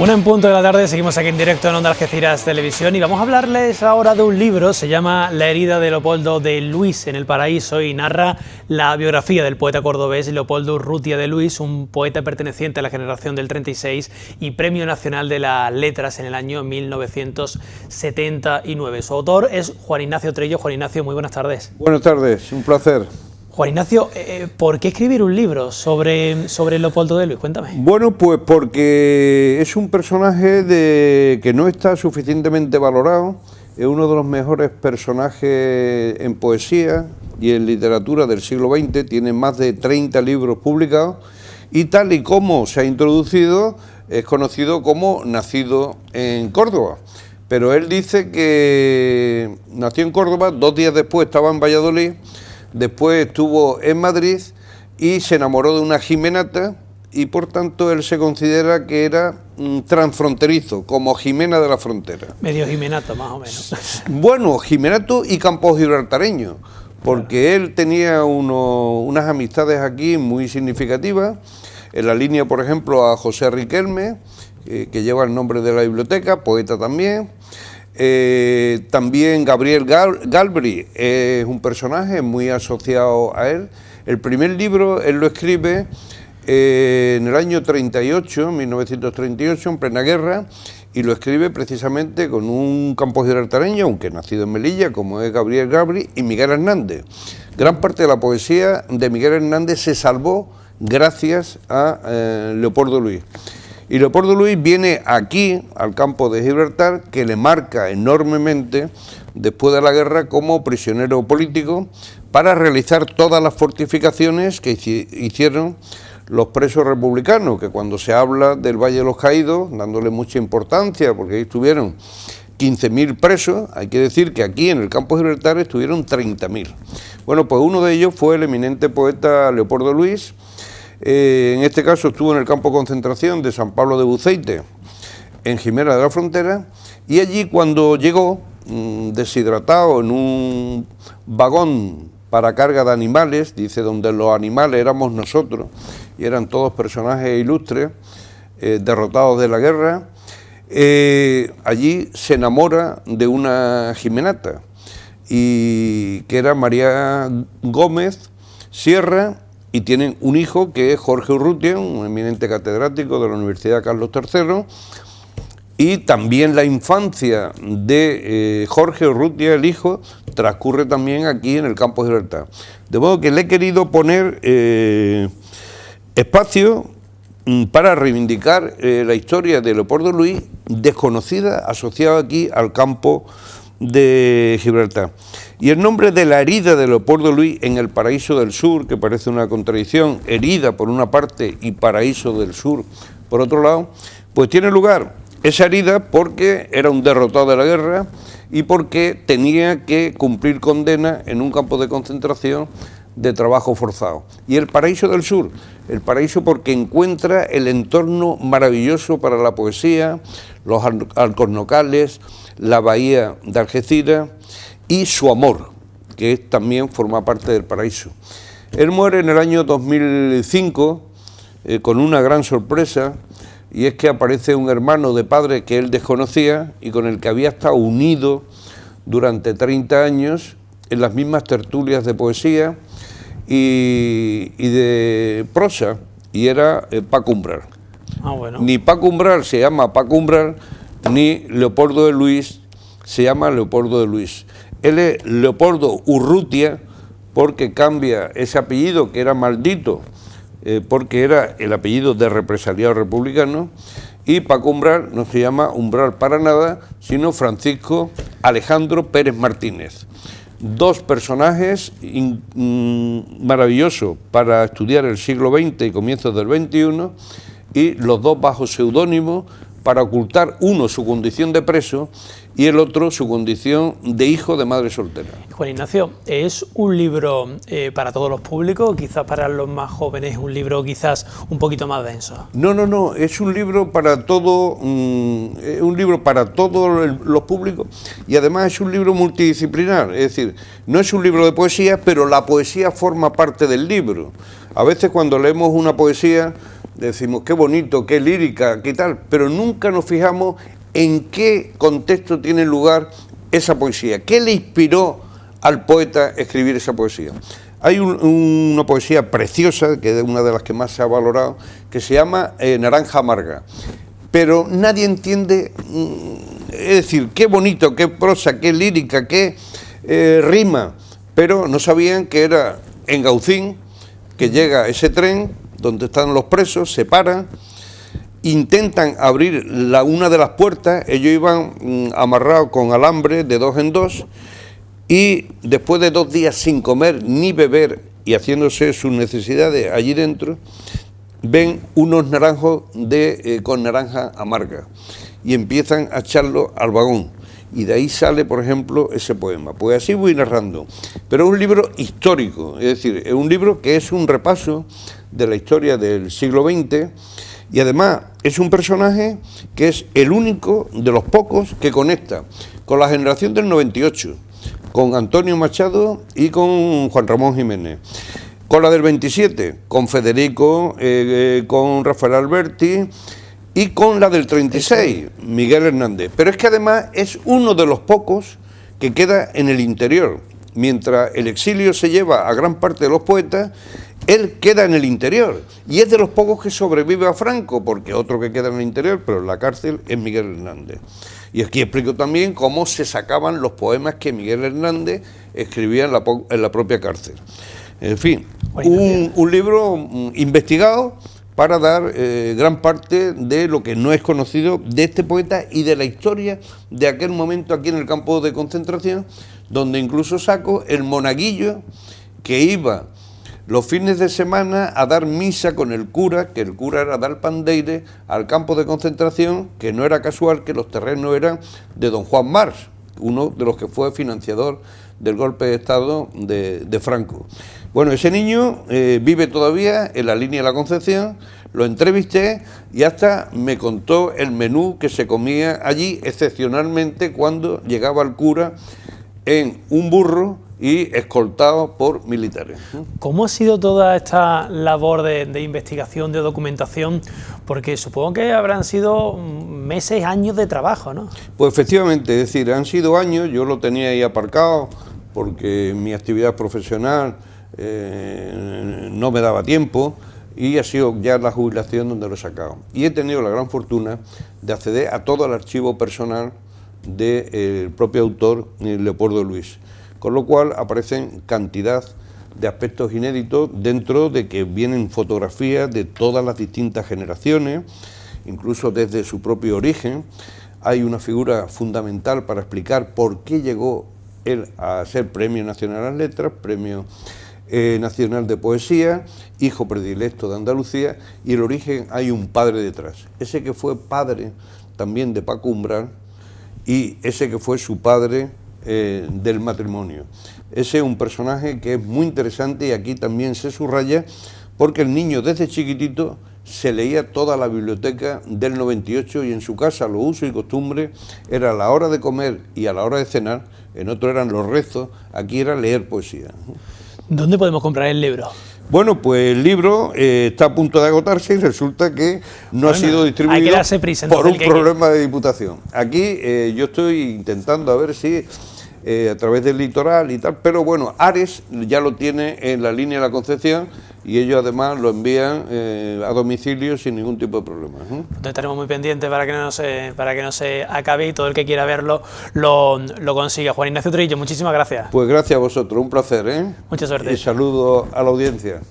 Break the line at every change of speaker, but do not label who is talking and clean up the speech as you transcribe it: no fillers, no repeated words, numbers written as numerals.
Una en punto de la tarde, seguimos aquí en directo en Onda Algeciras Televisión y vamos a hablarles ahora de un libro, se llama La herida de Leopoldo de Luis en el Paraíso y narra la biografía del poeta cordobés Leopoldo Urrutia de Luis, un poeta perteneciente a la generación del 36 y Premio Nacional de las Letras en el año 1979. Su autor es Juan Ignacio Trillo. Juan Ignacio, muy buenas tardes.
Buenas tardes, un placer.
Juan Ignacio, ¿por qué escribir un libro sobre Leopoldo de Luis? Cuéntame.
Bueno, pues porque es un personaje que no está suficientemente valorado, es uno de los mejores personajes en poesía y en literatura del siglo XX, tiene más de 30 libros publicados y tal y como se ha introducido, es conocido como nacido en Córdoba. Pero él dice que nació en Córdoba, 2 días después estaba en Valladolid. Después estuvo en Madrid y se enamoró de una jimenata y por tanto él se considera que era transfronterizo, como Jimena de la Frontera.
Medio jimenato, más o menos.
Bueno, jimenato y campo gibraltareño, porque él tenía unas amistades aquí muy significativas, en la línea, por ejemplo, a José Riquelme, que lleva el nombre de la biblioteca, poeta también. También Gabriel Galbri es un personaje muy asociado a él. El primer libro él lo escribe en el año 38, 1938, en plena guerra, y lo escribe precisamente con un campo gibraltareño, aunque nacido en Melilla, como es Gabriel Galbri, y Miguel Hernández. Gran parte de la poesía de Miguel Hernández se salvó gracias a Leopoldo Luis. Y Leopoldo Luis viene aquí, al campo de Gibraltar, que le marca enormemente, después de la guerra, como prisionero político, para realizar todas las fortificaciones que hicieron los presos republicanos, que cuando se habla del Valle de los Caídos, dándole mucha importancia, porque ahí estuvieron 15.000 presos, hay que decir que aquí en el campo de Gibraltar estuvieron 30.000. Bueno, pues uno de ellos fue el eminente poeta Leopoldo Luis. En este caso estuvo en el campo de concentración de San Pablo de Buceite, en Jimena de la Frontera, y allí cuando llegó, deshidratado en un vagón para carga de animales, dice, donde los animales éramos nosotros, y eran todos personajes ilustres, derrotados de la guerra, allí se enamora de una jimenata, y que era María Gómez Sierra, y tienen un hijo que es Jorge Urrutia, un eminente catedrático de la Universidad Carlos III, y también la infancia de Jorge Urrutia, el hijo, transcurre también aquí en el campo de Gibraltar. De modo que le he querido poner espacio para reivindicar la historia de Leopoldo Luis, desconocida, asociada aquí al campo de Gibraltar. Y el nombre de la herida de Leopoldo Luis en el Paraíso del Sur, que parece una contradicción, herida por una parte y Paraíso del Sur por otro lado, pues tiene lugar esa herida porque era un derrotado de la guerra y porque tenía que cumplir condena en un campo de concentración de trabajo forzado. Y el Paraíso del Sur, el paraíso porque encuentra el entorno maravilloso para la poesía, los alcornocales, la bahía de Algeciras y su amor, que también forma parte del paraíso. Él muere en el año 2005 con una gran sorpresa, y es que aparece un hermano de padre que él desconocía y con el que había estado unido durante 30 años en las mismas tertulias de poesía y de prosa, y era Paco Umbral.
Bueno.
Ni Paco Umbral se llama Paco Umbral, ni Leopoldo de Luis se llama Leopoldo de Luis. Él es Leopoldo Urrutia porque cambia ese apellido que era maldito, porque era el apellido de represaliado republicano, y Paco Umbral no se llama Umbral para nada, sino Francisco Alejandro Pérez Martínez. Dos personajes maravillosos para estudiar el siglo XX y comienzos del XXI, y los dos bajo seudónimo para ocultar uno su condición de preso y el otro su condición de hijo de madre soltera.
Juan Ignacio, ¿es un libro para todos los públicos? Quizás para los más jóvenes, un libro quizás un poquito más denso.
No, es un libro para todo, todos los públicos, y además es un libro multidisciplinar, es decir, no es un libro de poesía, pero la poesía forma parte del libro. A veces cuando leemos una poesía decimos qué bonito, qué lírica, qué tal, pero nunca nos fijamos en qué contexto tiene lugar esa poesía, qué le inspiró al poeta escribir esa poesía. Hay una poesía preciosa, que es una de las que más se ha valorado, que se llama Naranja Amarga, pero nadie entiende, es decir, qué bonito, qué prosa, qué lírica, qué rima, pero no sabían que era en Gaucín, que llega ese tren donde están los presos, se paran, intentan abrir una de las puertas, ellos iban amarrados con alambre de 2 en 2, y después de 2 días sin comer ni beber y haciéndose sus necesidades allí dentro, ven unos naranjos con naranja amarga y empiezan a echarlo al vagón. Y de ahí sale, por ejemplo, ese poema. Pues así voy narrando. Pero es un libro histórico, es decir, es un libro que es un repaso de la historia del siglo XX, y además es un personaje que es el único de los pocos que conecta con la generación del 98, con Antonio Machado y con Juan Ramón Jiménez, con la del 27, con Federico, con Rafael Alberti, y con la del 36, Miguel Hernández. Pero es que además es uno de los pocos que queda en el interior. Mientras el exilio se lleva a gran parte de los poetas, él queda en el interior. Y es de los pocos que sobrevive a Franco, porque otro que queda en el interior, pero en la cárcel, es Miguel Hernández. Y aquí explico también cómo se sacaban los poemas que Miguel Hernández escribía en la propia cárcel. En fin, un libro investigado para dar gran parte de lo que no es conocido de este poeta y de la historia de aquel momento aquí en el campo de concentración, donde incluso saco el monaguillo que iba los fines de semana a dar misa con el cura, que el cura era dar pandeire al campo de concentración, que no era casual que los terrenos eran de don Juan Mars, uno de los que fue financiador del golpe de Estado de Franco. Bueno, ese niño vive todavía en la línea de la Concepción, lo entrevisté y hasta me contó el menú que se comía allí, excepcionalmente cuando llegaba el cura en un burro y escoltado por militares.
¿Cómo ha sido toda esta labor de investigación, de documentación? Porque supongo que habrán sido meses, años de trabajo, ¿no?
Pues efectivamente, es decir, han sido años, yo lo tenía ahí aparcado porque mi actividad profesional no me daba tiempo, y ha sido ya la jubilación donde lo he sacado. Y he tenido la gran fortuna de acceder a todo el archivo personal del propio autor, Leopoldo Luis, con lo cual aparecen cantidad de aspectos inéditos, dentro de que vienen fotografías de todas las distintas generaciones, incluso desde su propio origen. Hay una figura fundamental para explicar por qué llegó él a ser Premio Nacional a las Letras, Premio Nacional de Poesía, hijo predilecto de Andalucía, y el origen hay un padre detrás, ese que fue padre también de Paco Umbral y ese que fue su padre del matrimonio. Ese es un personaje que es muy interesante, y aquí también se subraya porque el niño desde chiquitito se leía toda la biblioteca del 98, y en su casa los usos y costumbres era a la hora de comer y a la hora de cenar, en otro eran los rezos, aquí era leer poesía.
¿Dónde podemos comprar el libro?
Bueno, pues el libro está a punto de agotarse y resulta que no ha sido distribuido,
hay que darse prisa,
por un problema de Diputación. Aquí yo estoy intentando a ver si a través del Litoral y tal, pero bueno, Ares ya lo tiene en la línea de la Concepción, y ellos además lo envían a domicilio sin ningún tipo de problema.
Entonces estaremos muy pendientes para que no se acabe, y todo el que quiera verlo lo consiga. Juan Ignacio Trillo, muchísimas gracias.
Pues gracias a vosotros, un placer, ¿eh?
Mucha suerte.
Y saludo a la audiencia.